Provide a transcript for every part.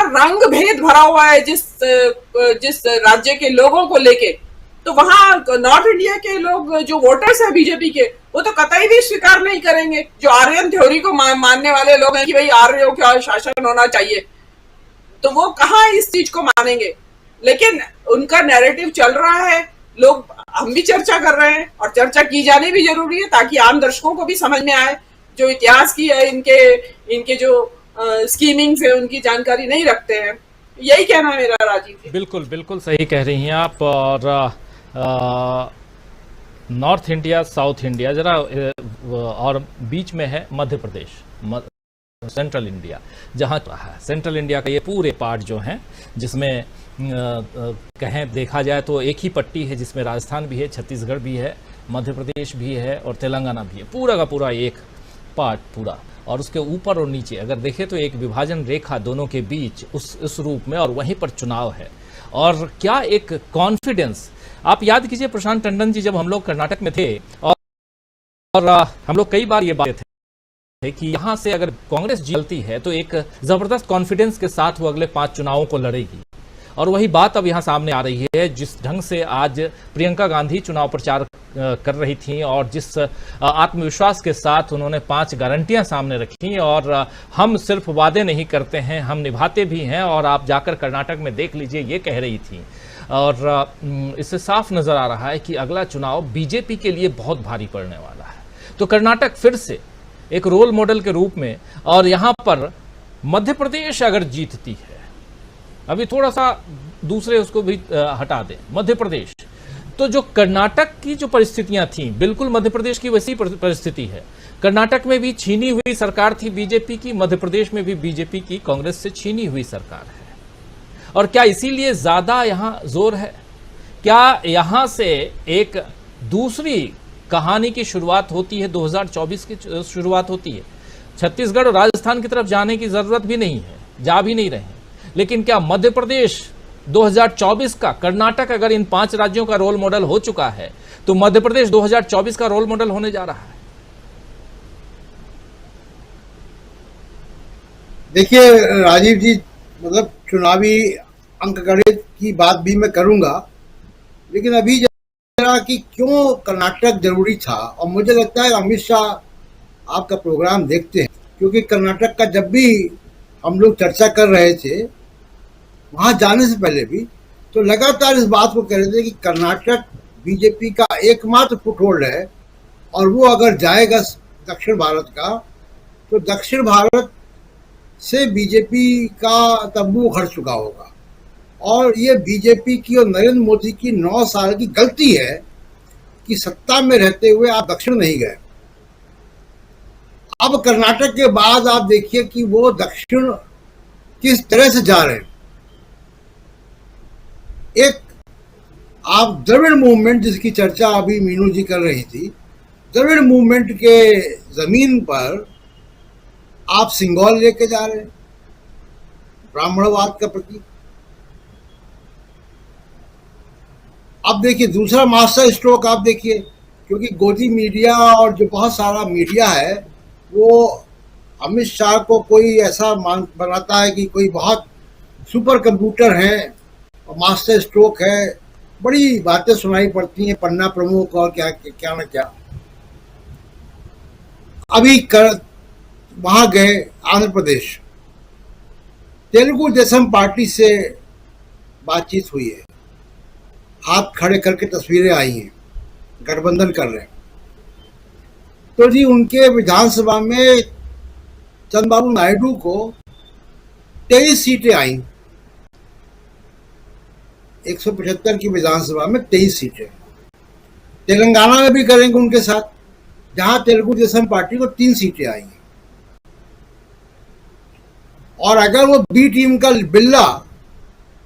रंग भेद भरा हुआ है जिस राज्य के लोगों को लेके, तो वहां नॉर्थ इंडिया के लोग जो वोटर्स हैं बीजेपी के, वो तो कतई भी स्वीकार नहीं करेंगे। जो आर्यन थ्योरी को मानने वाले लोग हैं कि भाई आर्यों का शासन होना चाहिए, तो वो कहाँ इस चीज को मानेंगे। लेकिन उनका नैरेटिव चल रहा है, लोग, हम भी चर्चा कर रहे हैं और चर्चा की जानी भी जरूरी है ताकि आम दर्शकों को भी समझ में आए, जो इतिहास की है इनके जो स्कीमिंग्स है उनकी जानकारी नहीं रखते हैं। यही कहना है मेरा राजीव जी। बिल्कुल बिल्कुल सही कह रही हैं आप। और नॉर्थ इंडिया, साउथ इंडिया जरा और बीच में है मध्य प्रदेश, सेंट्रल इंडिया, जहाँ सेंट्रल इंडिया का ये पूरे पार्ट जो हैं, जिसमें कहें देखा जाए तो एक ही पट्टी है, जिसमें राजस्थान भी है, छत्तीसगढ़ भी है, मध्य प्रदेश भी है और तेलंगाना भी है, पूरा का पूरा एक पार्ट पूरा। और उसके ऊपर और नीचे अगर देखें तो एक विभाजन रेखा दोनों के बीच उस रूप में, और वहीं पर चुनाव है। और क्या एक कॉन्फिडेंस, आप याद कीजिए प्रशांत टंडन जी, जब हम लोग कर्नाटक में थे और हम लोग कई बार ये बात थे कि यहाँ से अगर कांग्रेस जीतती है तो एक जबरदस्त कॉन्फिडेंस के साथ वो अगले 5 चुनावों को लड़ेगी। और वही बात अब यहाँ सामने आ रही है, जिस ढंग से आज प्रियंका गांधी चुनाव प्रचार कर रही थी और जिस आत्मविश्वास के साथ उन्होंने 5 गारंटियां सामने रखी, और हम सिर्फ वादे नहीं करते हैं, हम निभाते भी हैं, और आप जाकर कर्नाटक में देख लीजिए, ये कह रही थी। और इससे साफ नजर आ रहा है कि अगला चुनाव बीजेपी के लिए बहुत भारी पड़ने वाला है। तो कर्नाटक फिर से एक रोल मॉडल के रूप में, और यहाँ पर मध्य प्रदेश अगर जीतती है, अभी थोड़ा सा दूसरे उसको भी हटा दें, मध्य प्रदेश, तो जो कर्नाटक की जो परिस्थितियां थी, बिल्कुल मध्य प्रदेश की वैसी परिस्थिति है। कर्नाटक में भी छीनी हुई सरकार थी बीजेपी की, मध्य प्रदेश में भी बीजेपी की कांग्रेस से छीनी हुई सरकार है। और क्या इसीलिए ज्यादा यहां जोर है? क्या यहां से एक दूसरी कहानी की शुरुआत होती है, 2024 की शुरुआत होती है? छत्तीसगढ़ और राजस्थान की तरफ जाने की जरूरत भी नहीं है, जा भी नहीं रहे हैं, लेकिन क्या मध्य प्रदेश 2024 का, कर्नाटक अगर इन 5 राज्यों का रोल मॉडल हो चुका है, तो मध्य प्रदेश 2024 का रोल मॉडल होने जा रहा है। देखिए राजीव जी, मतलब चुनावी अंकगणित की बात भी मैं करूंगा, लेकिन अभी जरा कि क्यों कर्नाटक जरूरी था, और मुझे लगता है अमित शाह आपका प्रोग्राम देखते हैं, क्योंकि कर्नाटक का जब भी हम लोग चर्चा कर रहे थे वहां जाने से पहले भी, तो लगातार इस बात को कह रहे थे कि कर्नाटक बीजेपी का एकमात्र फुटहोल्ड है, और वो अगर जाएगा दक्षिण भारत का, तो दक्षिण भारत से बीजेपी का तंबू उखड़ चुका होगा। और ये बीजेपी की और नरेंद्र मोदी की 9 साल की गलती है कि सत्ता में रहते हुए आप दक्षिण नहीं गए। अब कर्नाटक के बाद आप देखिए कि वो दक्षिण किस तरह से जा रहे हैं। एक आप द्रविड़ मूवमेंट, जिसकी चर्चा अभी मीनू जी कर रही थी, द्रविड़ मूवमेंट के जमीन पर आप सिंगौल लेके जा रहे हैं, ब्राह्मणवाद का प्रतीक। अब देखिए दूसरा मास्टर स्ट्रोक आप देखिए, क्योंकि गोदी मीडिया और जो बहुत सारा मीडिया है वो अमित शाह को कोई ऐसा बनाता है कि कोई बहुत सुपर कंप्यूटर है और मास्टर स्ट्रोक है, बड़ी बातें सुनाई पड़ती हैं, पन्ना प्रमुख और क्या क्या न क्या। अभी वहां गए आंध्र प्रदेश, तेलुगु देशम पार्टी से बातचीत हुई है, हाथ खड़े करके तस्वीरें आई हैं, गठबंधन कर रहे हैं। तो जी उनके विधानसभा में चंद्रबाबू नायडू को 23 सीटें आई, 175 की विधानसभा में 23 सीटें। तेलंगाना में भी करेंगे उनके साथ, जहां तेलुगु देशम पार्टी को 3 सीटें आई। और अगर वो बी टीम का बिल्ला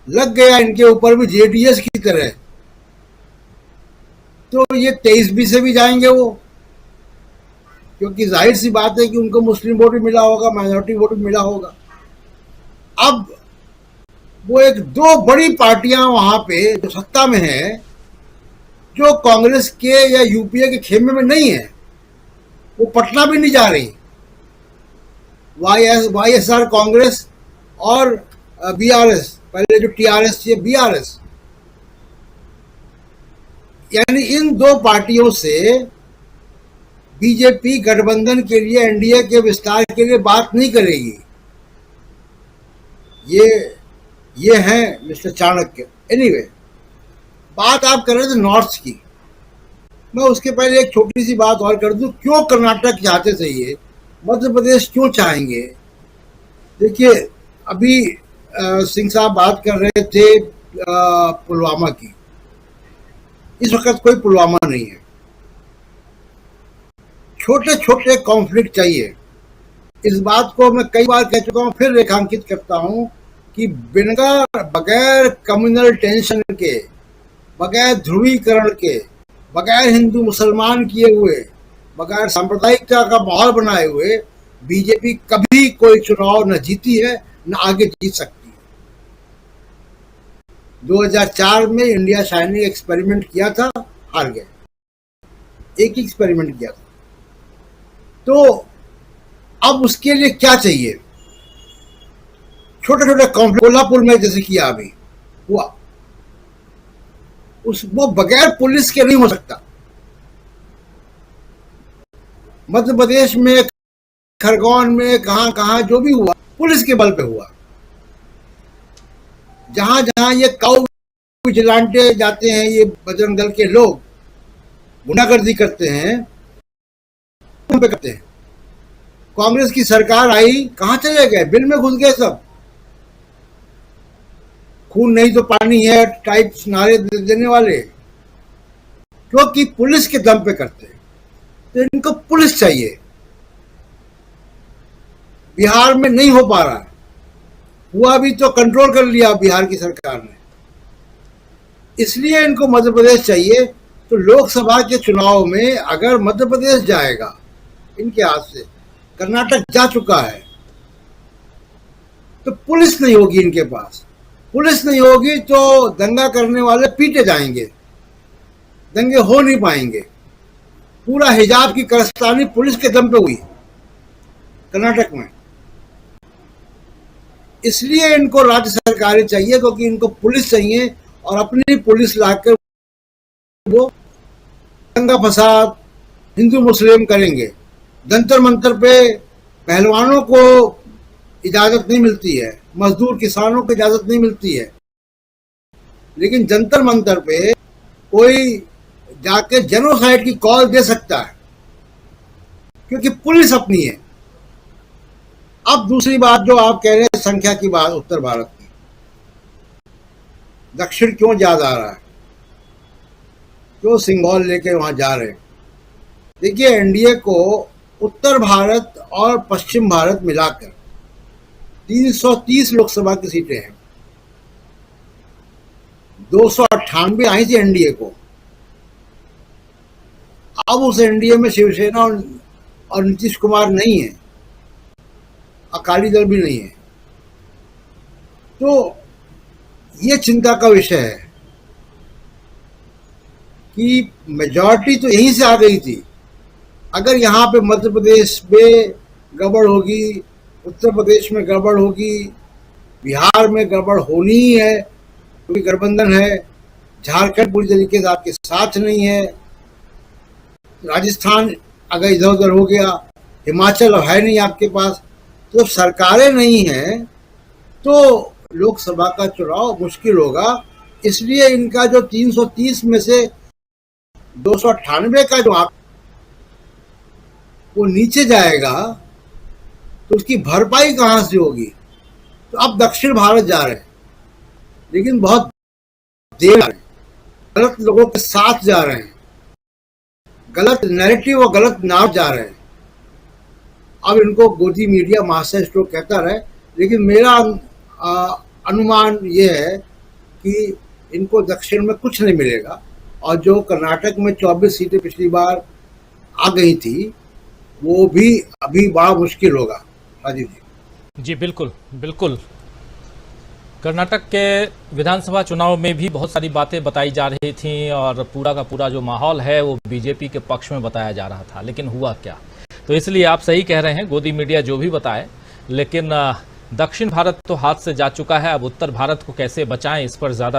लग गया इनके ऊपर भी जेडीएस की तरह, तो ये 23 से भी जाएंगे वो, क्योंकि जाहिर सी बात है कि उनको मुस्लिम वोट भी मिला होगा, माइनॉरिटी वोट भी मिला होगा। अब वो 2 बड़ी पार्टियां वहां पे जो सत्ता में है, जो कांग्रेस के या यूपीए के खेमे में नहीं है, वो पटना भी नहीं जा रही। वाईएसआर कांग्रेस और बीआरएस, पहले जो टीआरएस थी बीआरएस, यानी इन दो पार्टियों से बीजेपी गठबंधन के लिए, एनडीए के विस्तार के लिए बात नहीं करेगी। ये हैं मिस्टर चाणक्य। एनीवे, बात आप कर रहे थे नॉर्थ की, मैं उसके पहले एक छोटी सी बात और कर दूं, क्यों कर्नाटक चाहते थे, ये मध्य प्रदेश क्यों चाहेंगे। देखिए, अभी सिंह साहब बात कर रहे थे पुलवामा की। इस वक्त कोई पुलवामा नहीं है। छोटे छोटे कॉन्फ्लिक्ट चाहिए। इस बात को मैं कई बार कह चुका हूं, फिर रेखांकित करता हूं कि बगैर कम्युनल टेंशन के, बगैर ध्रुवीकरण के, बगैर हिंदू मुसलमान किए हुए, बगैर सांप्रदायिकता का माहौल बनाए हुए बीजेपी कभी कोई चुनाव न जीती है, न आगे जीत सकती है। 2004 में इंडिया शाइनिंग एक्सपेरिमेंट किया था, हार गए। एक ही एक्सपेरिमेंट किया था। तो अब उसके लिए क्या चाहिए? छोटे छोटे कॉन्फ्लिक्ट, कोल्हापुर में जैसे किया अभी हुआ, वो बगैर पुलिस के नहीं हो सकता। मध्य प्रदेश में, खरगोन में, कहां कहां जो भी हुआ पुलिस के बल पे हुआ। जहां जहां ये काऊ विजिलेंटे जाते हैं, ये बजरंग दल के लोग गुंडागर्दी करते हैं, पे करते हैं। कांग्रेस की सरकार आई, कहां चले गए? बिल में घुस गए सब। खून नहीं तो पानी है टाइप नारे देने वाले, क्योंकि पुलिस के दम पे करते हैं। तो इनको पुलिस चाहिए। बिहार में नहीं हो पा रहा, हुआ भी तो कंट्रोल कर लिया बिहार की सरकार ने, इसलिए इनको मध्य प्रदेश चाहिए। तो लोकसभा के चुनाव में अगर मध्य प्रदेश जाएगा इनके हाथ से, कर्नाटक जा चुका है, तो पुलिस नहीं होगी इनके पास। पुलिस नहीं होगी तो दंगा करने वाले पीटे जाएंगे, दंगे हो नहीं पाएंगे। पूरा हिजाब की कारस्तानी पुलिस के दम पे हुई कर्नाटक में। इसलिए इनको राज्य सरकारें चाहिए, क्योंकि इनको पुलिस चाहिए और अपनी पुलिस लाकर वो दंगा फसाद हिंदू मुस्लिम करेंगे। जंतर मंतर पे पहलवानों को इजाजत नहीं मिलती है, मजदूर किसानों को इजाजत नहीं मिलती है, लेकिन जंतर मंतर पे कोई जाके जेनोसाइड की कॉल दे सकता है, क्योंकि पुलिस अपनी है। अब दूसरी बात जो आप कह रहे हैं, संख्या की बात, उत्तर भारत की, दक्षिण क्यों ज्यादा आ रहा है, क्यों सिंगौल लेके वहां जा रहे हैं? देखिए, एनडीए को उत्तर भारत और पश्चिम भारत मिलाकर 330 लोकसभा की सीटें हैं। 298 आई थी एनडीए को। अब उस एनडीए में शिवसेना और नीतीश कुमार नहीं है, अकाली दल भी नहीं है। तो ये चिंता का विषय है कि मेजॉरिटी तो यहीं से आ गई थी। अगर यहाँ पे मध्य प्रदेश में गड़बड़ होगी, उत्तर प्रदेश में गड़बड़ होगी, बिहार में गड़बड़ होनी ही है क्योंकि गठबंधन है, झारखंड पूरी तरीके से आपके साथ नहीं है, राजस्थान अगर इधर उधर हो गया, हिमाचल है नहीं आपके पास, तो सरकारें नहीं हैं, तो लोकसभा का चुनाव मुश्किल होगा। इसलिए इनका जो 330 में से 298 का जो आंकड़ा वो नीचे जाएगा, तो उसकी भरपाई कहां से होगी? तो अब दक्षिण भारत जा रहे हैं, लेकिन बहुत देर जा रहे हैं, गलत लोगों के साथ जा रहे हैं, गलत नैरेटिव और गलत नाव जा रहे हैं। अब इनको गोदी मीडिया मास्टर स्ट्रोक कहता रहे, लेकिन मेरा अनुमान ये है कि इनको दक्षिण में कुछ नहीं मिलेगा, और जो कर्नाटक में 24 सीटें पिछली बार आ गई थी, वो भी अभी बड़ा मुश्किल होगा। राजीव जी। जी बिल्कुल बिल्कुल। कर्नाटक के विधानसभा चुनाव में भी बहुत सारी बातें बताई जा रही थी और पूरा का पूरा जो माहौल है वो बीजेपी के पक्ष में बताया जा रहा था, लेकिन हुआ क्या? तो इसलिए आप सही कह रहे हैं, गोदी मीडिया जो भी बताए, लेकिन दक्षिण भारत तो हाथ से जा चुका है, अब उत्तर भारत को कैसे बचाएं इस पर ज्यादा